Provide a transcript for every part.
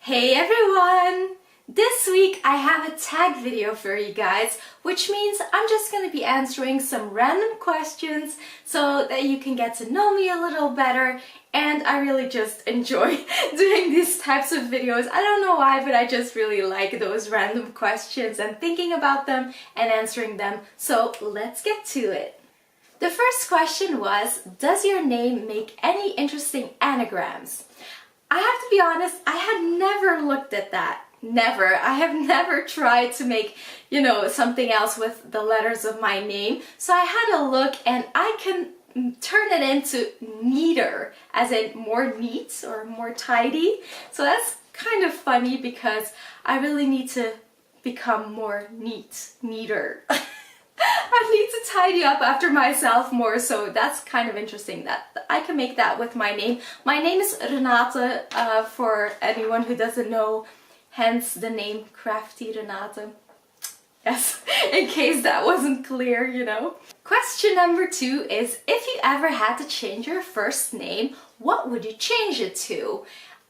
Hey everyone! This week I have a tag video for you guys, which means I'm just going to be answering some random questions so that you can get to know me a little better, and I really just enjoy doing these types of videos. I don't know why, but I just really like those random questions and thinking about them and answering them, so let's get to it. The first question was, does your name make any interesting anagrams? I have to be honest, I had never looked at that. Never. I have never tried to make, something else with the letters of my name. So I had a look and I can turn it into neater, as in more neat or more tidy. So that's kind of funny because I really need to become more neater. I need to tidy up after myself more, so that's kind of interesting that I can make that with my name. My name is Renate, for anyone who doesn't know, hence the name CraftyRenate. Yes, in case that wasn't clear, Question number 2 is, if you ever had to change your first name, what would you change it to?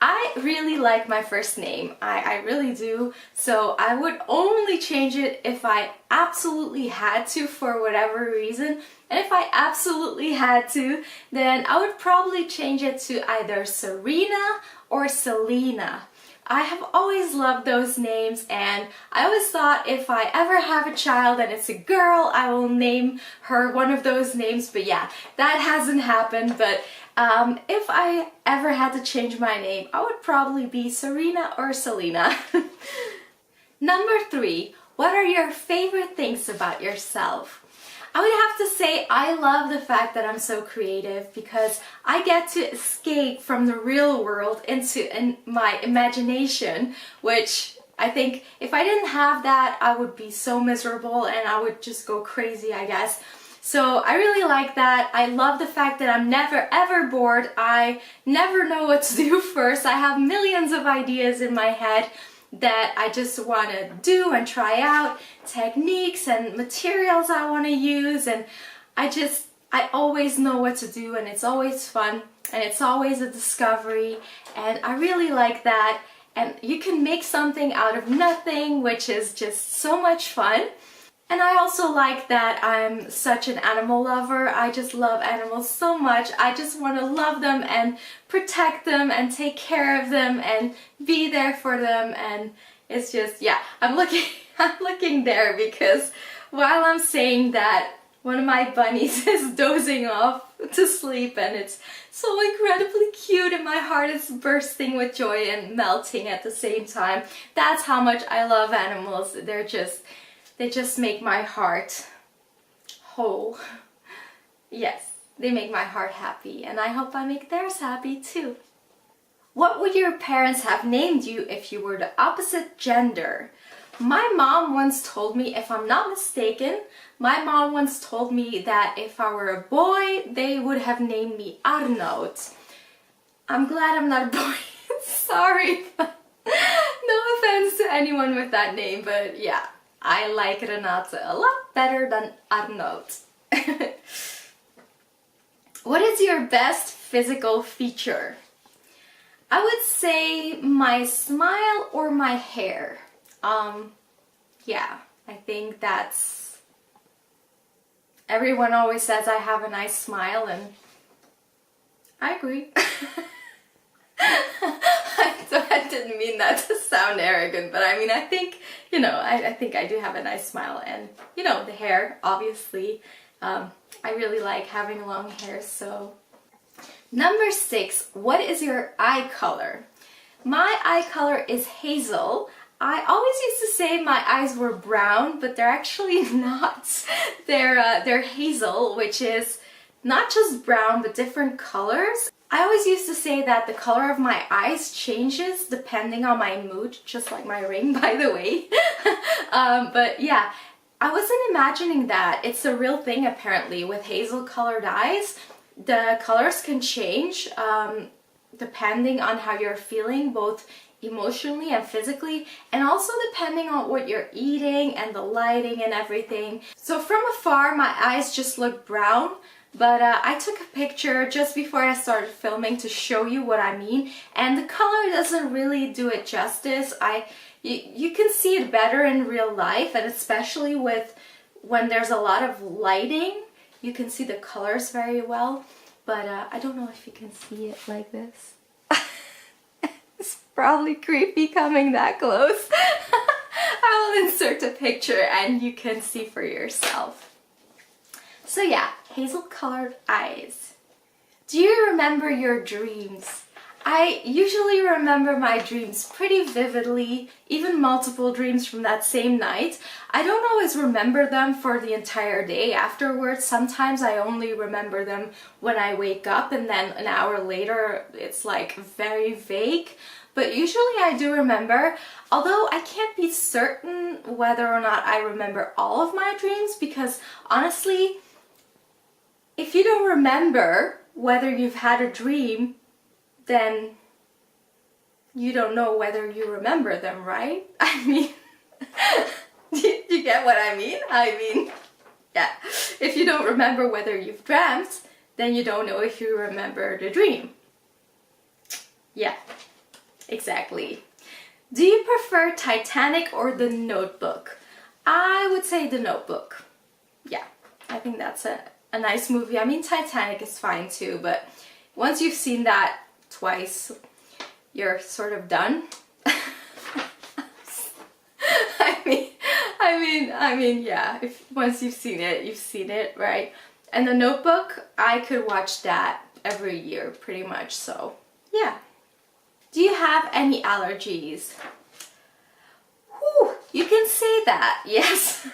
I really like my first name, I really do, so I would only change it if I absolutely had to for whatever reason. And if I absolutely had to, then I would probably change it to either Serena or Selena. I have always loved those names, and I always thought if I ever have a child and it's a girl, I will name her one of those names, but yeah, that hasn't happened. But if I ever had to change my name, I would probably be Serena or Selena. Number 3, what are your favorite things about yourself? I would have to say I love the fact that I'm so creative because I get to escape from the real world into my imagination, which I think if I didn't have that, I would be so miserable and I would just go crazy, I guess. So I really like that. I love the fact that I'm never ever bored. I never know what to do first. I have millions of ideas in my head that I just want to do and try out, techniques and materials I want to use, and I always know what to do, and it's always fun and it's always a discovery, and I really like that. And you can make something out of nothing, which is just so much fun. And I also like that I'm such an animal lover. I just love animals so much. I just want to love them and protect them and take care of them and be there for them. And it's just, yeah, I'm looking there because while I'm saying that, one of my bunnies is dozing off to sleep, and it's so incredibly cute and my heart is bursting with joy and melting at the same time. That's how much I love animals. They just make my heart whole. Yes, they make my heart happy, and I hope I make theirs happy too. What would your parents have named you if you were the opposite gender? My mom once told me, if I'm not mistaken, my mom once told me that if I were a boy, they would have named me Arnoud. I'm glad I'm not a boy. Sorry. No offense to anyone with that name, but yeah. I like Renate a lot better than Arnoud. What is your best physical feature? I would say my smile or my hair. Yeah, I think that's... Everyone always says I have a nice smile, and I agree. I didn't mean that to sound arrogant, but I mean, I think, I think I do have a nice smile, and, the hair, obviously. I really like having long hair, so. Number 6, what is your eye color? My eye color is hazel. I always used to say my eyes were brown, but they're actually not. They're hazel, which is not just brown, but different colors. I always used to say that the color of my eyes changes depending on my mood, just like my ring, by the way. But yeah, I wasn't imagining that. It's a real thing apparently. With hazel colored eyes, the colors can change depending on how you're feeling, both emotionally and physically, and also depending on what you're eating and the lighting and everything. So from afar, my eyes just look brown. but I took a picture just before I started filming to show you what I mean, and the color doesn't really do it justice. You can see it better in real life, and especially when there's a lot of lighting, you can see the colors very well, but I don't know if you can see it like this. It's probably creepy coming that close. I will insert a picture and you can see for yourself. So yeah, hazel colored eyes. Do you remember your dreams? I usually remember my dreams pretty vividly, even multiple dreams from that same night. I don't always remember them for the entire day afterwards. Sometimes I only remember them when I wake up, and then an hour later it's like very vague. But usually I do remember, although I can't be certain whether or not I remember all of my dreams, because honestly, if you don't remember whether you've had a dream, then you don't know whether you remember them, right? I mean, you get what I mean? I mean, yeah, if you don't remember whether you've dreamt, then you don't know if you remember the dream. Yeah, exactly. Do you prefer Titanic or The Notebook? I would say The Notebook. Yeah, I think that's a nice movie. I mean, Titanic is fine too, but once you've seen that twice, you're sort of done. I mean, yeah, if once you've seen it, right? And The Notebook, I could watch that every year pretty much, so yeah. Do you have any allergies? Whew, you can say that, yes.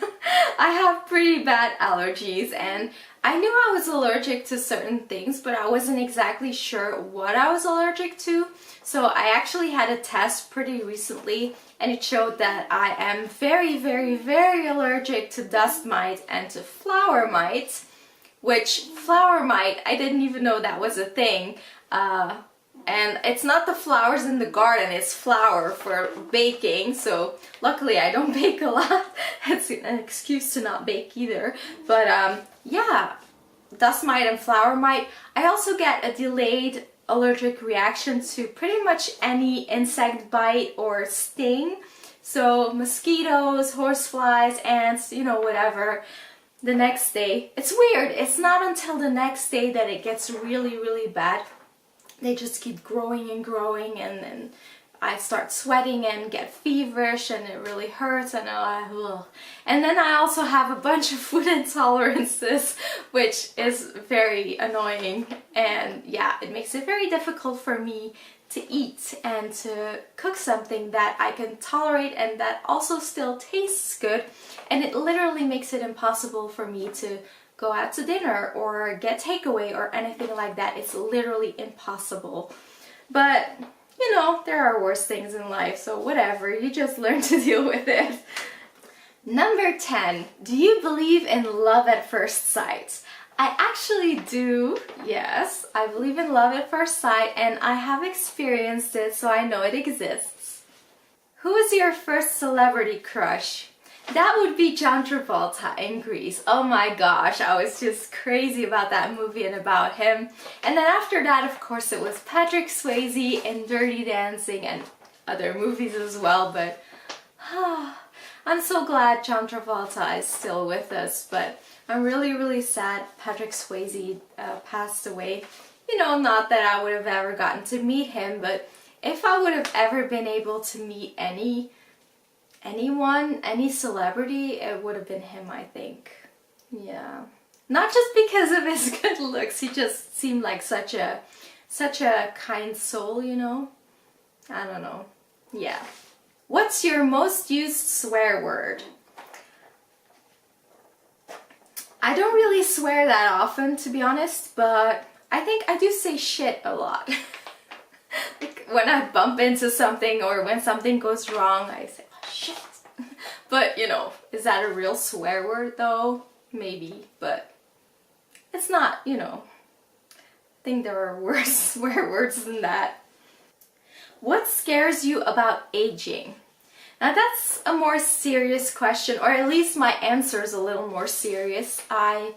I have pretty bad allergies, and I knew I was allergic to certain things, but I wasn't exactly sure what I was allergic to. So I actually had a test pretty recently, and it showed that I am very, very, very allergic to dust mite and to flower mite, which flower mite, I didn't even know that was a thing. And it's not the flowers in the garden, it's flour for baking, so luckily I don't bake a lot. It's an excuse to not bake either. But yeah, dust mite and flower mite. I also get a delayed allergic reaction to pretty much any insect bite or sting. So mosquitoes, horseflies, ants, you know, whatever. The next day, it's weird, it's not until the next day that it gets really, really bad. They just keep growing and growing, and then I start sweating and get feverish, and it really hurts, and and then I also have a bunch of food intolerances, which is very annoying, and yeah, it makes it very difficult for me to eat and to cook something that I can tolerate and that also still tastes good, and it literally makes it impossible for me to go out to dinner or get takeaway or anything like that. It's literally impossible. But, you know, there are worse things in life, so whatever, you just learn to deal with it. Number 10, do you believe in love at first sight? I actually do, yes. I believe in love at first sight, and I have experienced it, so I know it exists. Who is your first celebrity crush? That would be John Travolta in Grease. Oh my gosh, I was just crazy about that movie and about him. And then after that, of course, it was Patrick Swayze in Dirty Dancing and other movies as well, but I'm so glad John Travolta is still with us, but I'm really, really sad Patrick Swayze passed away. You know, not that I would have ever gotten to meet him, but if I would have ever been able to meet anyone, any celebrity, it would have been him, I think. Yeah. Not just because of his good looks, he just seemed like such a kind soul, you know? I don't know. Yeah. What's your most used swear word? I don't really swear that often, to be honest, but I think I do say shit a lot. Like when I bump into something or when something goes wrong, I say, oh, shit. But, you know, is that a real swear word though? Maybe, but it's not, you know. I think there are worse swear words than that. What scares you about aging? Now that's a more serious question, or at least my answer is a little more serious. I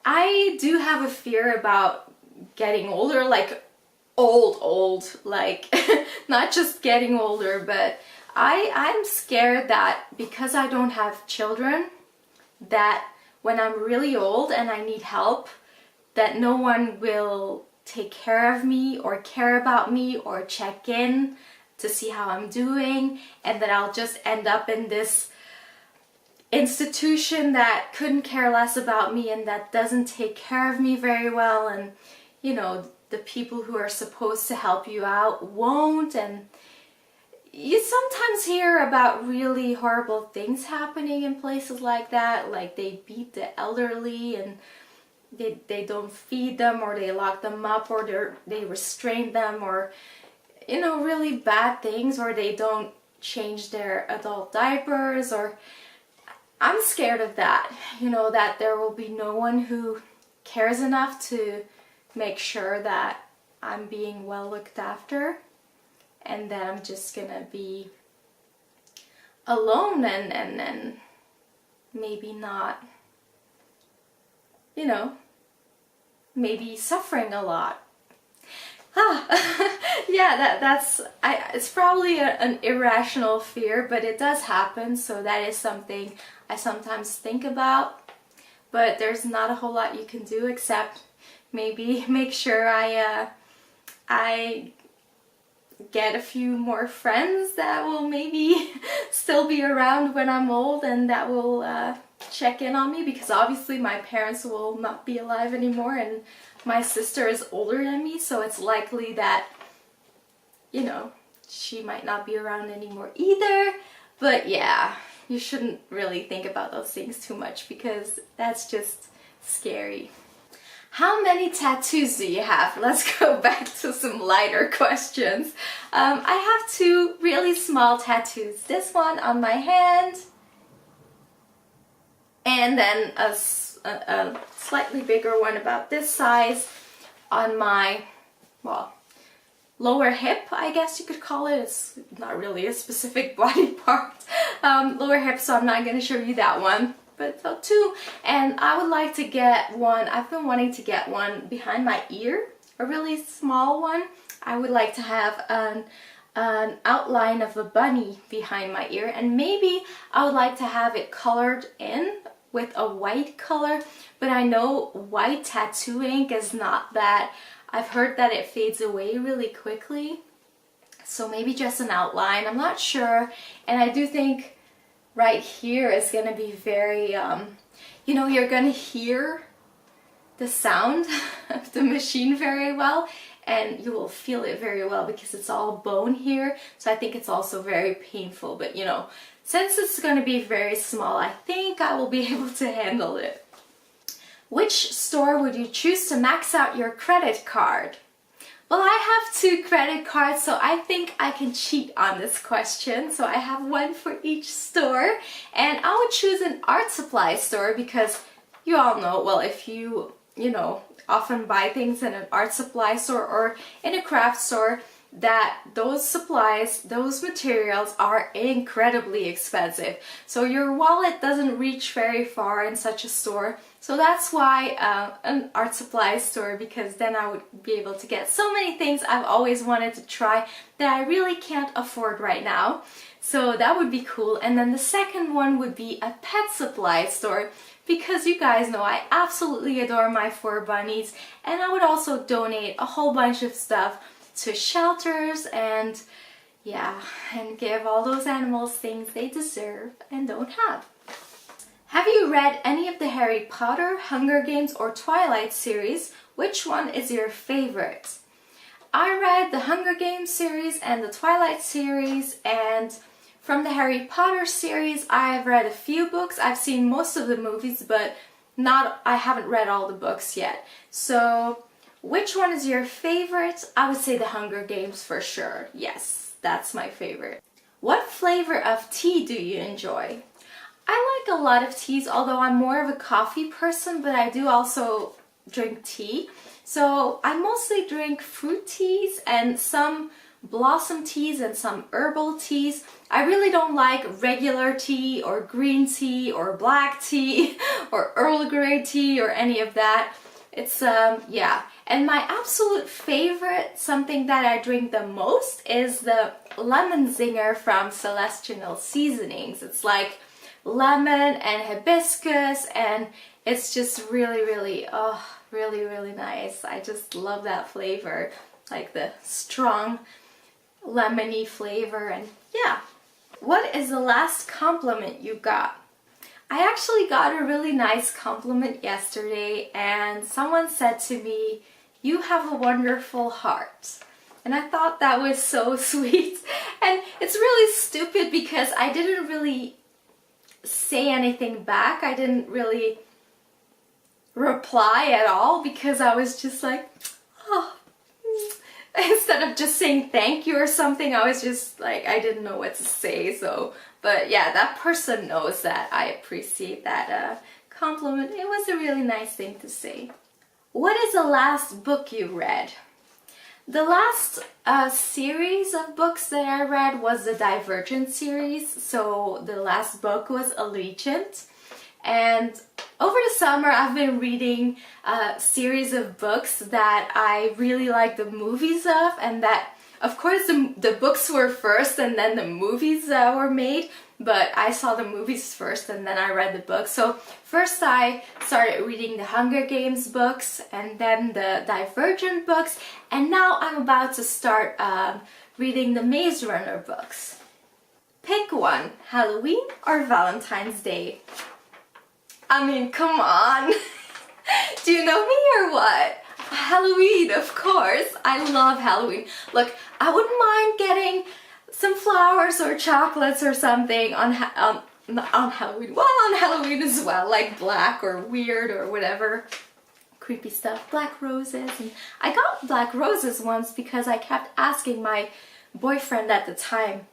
I do have a fear about getting older, like old, like not just getting older, but I'm scared that because I don't have children, that when I'm really old and I need help, that no one will take care of me or care about me or check in to see how I'm doing, and that I'll just end up in this institution that couldn't care less about me and that doesn't take care of me very well, and you know, the people who are supposed to help you out won't. And you sometimes hear about really horrible things happening in places like that, like they beat the elderly and they don't feed them, or they lock them up, or they restrain them, or you know, really bad things, or they don't change their adult diapers. Or I'm scared of that, you know, that there will be no one who cares enough to make sure that I'm being well looked after, and that I'm just gonna be alone and maybe not, you know, maybe suffering a lot. Yeah, it's probably an irrational fear, but it does happen, so that is something I sometimes think about. But there's not a whole lot you can do except maybe make sure I get a few more friends that will maybe still be around when I'm old and that will check in on me, because obviously my parents will not be alive anymore and my sister is older than me, so it's likely that, you know, she might not be around anymore either. But yeah, you shouldn't really think about those things too much because that's just scary. How many tattoos do you have? Let's go back to some lighter questions. I have 2 really small tattoos. This one on my hand, and then a slightly bigger one about this size on my, well, lower hip, I guess you could call it. It's not really a specific body part. Lower hip, so I'm not going to show you that one. But so 2, and I would like to get one, I've been wanting to get one behind my ear, a really small one. I would like to have an outline of a bunny behind my ear, and maybe I would like to have it colored in with a white color, but I know white tattoo ink is not that. I've heard that it fades away really quickly, so maybe just an outline, I'm not sure. And I do think right here is going to be very, you know, you're going to hear the sound of the machine very well, and you will feel it very well because it's all bone here, so I think it's also very painful. But you know, since it's going to be very small, I think I will be able to handle it. Which store would you choose to max out your credit card? Well, I have 2 credit cards, so I think I can cheat on this question. So I have one for each store, and I would choose an art supply store because you all know, well, if you know, often buy things in an art supply store or in a craft store, that those supplies, those materials are incredibly expensive. So your wallet doesn't reach very far in such a store. So that's why an art supply store, because then I would be able to get so many things I've always wanted to try that I really can't afford right now. So that would be cool. And then the second one would be a pet supply store, because you guys know I absolutely adore my 4 bunnies, and I would also donate a whole bunch of stuff to shelters and yeah, and give all those animals things they deserve and don't have. Have you read any of the Harry Potter, Hunger Games, or Twilight series? Which one is your favorite? I read the Hunger Games series and the Twilight series, and from the Harry Potter series I've read a few books. I've seen most of the movies, but I haven't read all the books yet. So which one is your favorite? I would say the Hunger Games for sure. Yes, that's my favorite. What flavor of tea do you enjoy? I like a lot of teas, although I'm more of a coffee person, but I do also drink tea. So I mostly drink fruit teas and some blossom teas and some herbal teas. I really don't like regular tea or green tea or black tea or Earl Grey tea or any of that. It's, yeah. And my absolute favorite, something that I drink the most, is the lemon zinger from Celestial Seasonings. It's like lemon and hibiscus, and it's just really, really, oh, really, really nice. I just love that flavor, like the strong lemony flavor. And yeah. What is the last compliment you got? I actually got a really nice compliment yesterday, and someone said to me, "You have a wonderful heart." And I thought that was so sweet. And it's really stupid because I didn't really say anything back. I didn't really reply at all because I was just like, oh. Instead of just saying thank you or something, I was just like, I didn't know what to say. So, but yeah, that person knows that I appreciate that compliment. It was a really nice thing to say. What is the last book you read? The last series of books that I read was the Divergent series. So the last book was Allegiant. And over the summer, I've been reading a series of books that I really like the movies of, and that, of course, the books were first and then the movies were made, but I saw the movies first and then I read the books. So first I started reading the Hunger Games books and then the Divergent books, and now I'm about to start reading the Maze Runner books. Pick one, Halloween or Valentine's Day? I mean, come on. Do you know me or what? Halloween, of course. I love Halloween. Look, I wouldn't mind getting some flowers or chocolates or something on Halloween. Well, on Halloween as well, like black or weird or whatever. Creepy stuff. Black roses. And I got black roses once because I kept asking my boyfriend at the time.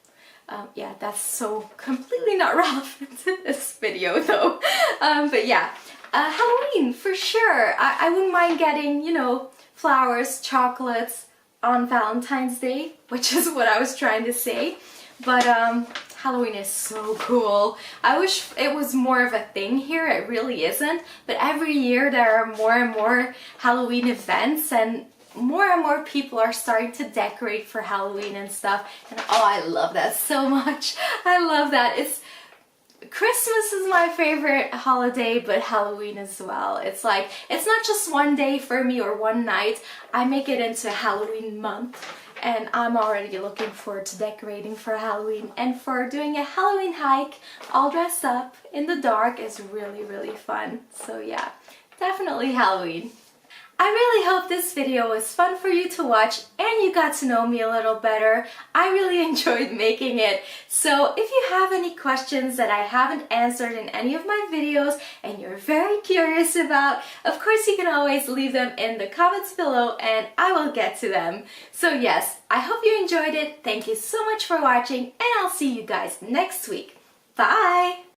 Yeah, that's so completely not relevant to this video though. But yeah, Halloween for sure. I wouldn't mind getting, you know, flowers, chocolates on Valentine's Day, which is what I was trying to say. But Halloween is so cool. I wish it was more of a thing here. It really isn't. But every year there are more and more Halloween events, and more people are starting to decorate for Halloween and stuff, and oh, I love that so much. I love that. Christmas is my favorite holiday, but Halloween as well. It's like, it's not just one day for me or one night. I make it into a Halloween month, and I'm already looking forward to decorating for Halloween, and for doing a Halloween hike all dressed up in the dark is really, really fun. So yeah, definitely Halloween. I really hope this video was fun for you to watch and you got to know me a little better. I really enjoyed making it. So if you have any questions that I haven't answered in any of my videos and you're very curious about, of course you can always leave them in the comments below and I will get to them. So yes, I hope you enjoyed it. Thank you so much for watching, and I'll see you guys next week. Bye!